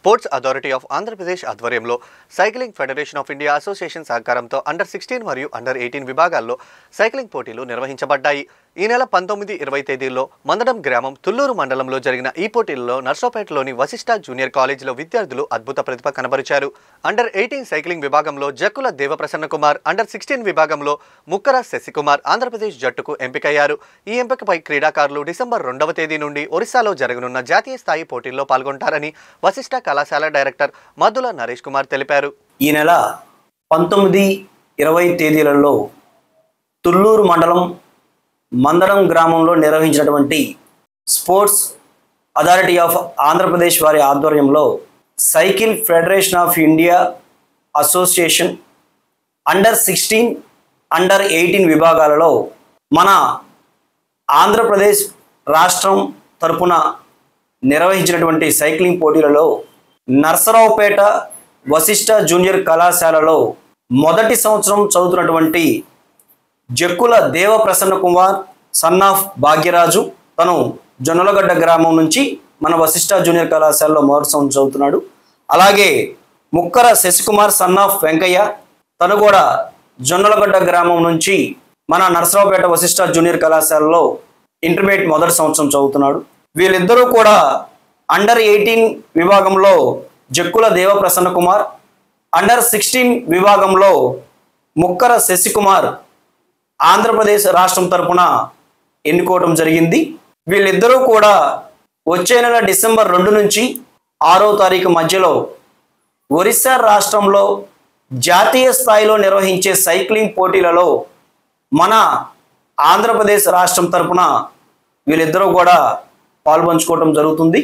Sports authority of Andhra Pradesh ఆధ్వర్యంలో cycling federation of India association సహకారంతో under 16 మరియు అండర్ 18 విభాగాల్లో సైక్లింగ్ పోటీలు నిర్వహించబడ్డాయి. ఈ నెల 19, 20 తేదీల్లో మందడం గ్రామం తుళ్లూరు మండలంలో జరిగిన ఈ పోటీల్లో నర్సరావుపేటలోని వశిష్ఠ జూనియర్ కాలేజీలో విద్యార్థులు అద్భుత ప్రతిభ కనబరిచారు. అండర్ 18 సైక్లింగ్ విభాగంలో జక్కుల దేవప్రసన్న కుమార్, అండర్ 16 విభాగంలో ముక్కర శశికుమార్ ఆంధ్రప్రదేశ్ జట్టుకు ఎంపికయ్యారు. ఈ ఎంపికపై క్రీడాకారులు డిసెంబర్ 2వ తేదీ నుండి ఒరిస్సాలో జరగనున్న జాతీయ స్థాయి పోటీల్లో పాల్గొంటారని వశిష్ఠ కళాశాల డైరెక్టర్ మద్దుల నరేష్ కుమార్ తెలిపారు. ఈ నెల 19, 20 తేదీలలో తుళ్లూరు మండలం మందడం గ్రామంలో నిర్వహించినటువంటి స్పోర్ట్స్ అథారిటీ ఆఫ్ ఆంధ్రప్రదేశ్ వారి ఆధ్వర్యంలో cycle federation of India association under 16, under 18 విభాగాలలో మన ఆంధ్రప్రదేశ్ రాష్ట్రం తరపున నిర్వహించినటువంటి సైక్లింగ్ పోటీలలో నర్సరావుపేట వశిష్ఠ జూనియర్ కళాశాలలో మొదటి సంవత్సరం చదువుతున్నటువంటి జక్కుల దేవప్రసన్న కుమార్ సన్ ఆఫ్ భాగ్యరాజు, తను జొన్నలగడ్డ గ్రామం నుంచి మన వశిష్ఠ జూనియర్ కళాశాలలో మొదటి సంవత్సరం చదువుతున్నాడు. అలాగే ముక్కర శశికుమార్ సన్ ఆఫ్ వెంకయ్య, తను కూడా జొన్నలగడ్డ గ్రామం నుంచి మన నర్సరావుపేట వశిష్ఠ జూనియర్ కళాశాలలో ఇంటర్మీడియట్ మొదటి సంవత్సరం చదువుతున్నాడు. వీళ్ళిద్దరూ కూడా అండర్ 18 విభాగంలో జక్కుల దేవప్రసన్న కుమార్, అండర్ 16 విభాగంలో ముక్కర శశికుమార్ ఆంధ్రప్రదేశ్ రాష్ట్రం తరపున ఎన్నుకోవడం జరిగింది. వీళ్ళిద్దరూ కూడా వచ్చే నెల డిసెంబర్ 2 నుంచి 6వ తారీఖు మధ్యలో ఒరిస్సా రాష్ట్రంలో జాతీయ స్థాయిలో నిర్వహించే సైక్లింగ్ పోటీలలో మన ఆంధ్రప్రదేశ్ రాష్ట్రం తరపున వీళ్ళిద్దరూ కూడా పాల్పంచుకోవడం జరుగుతుంది.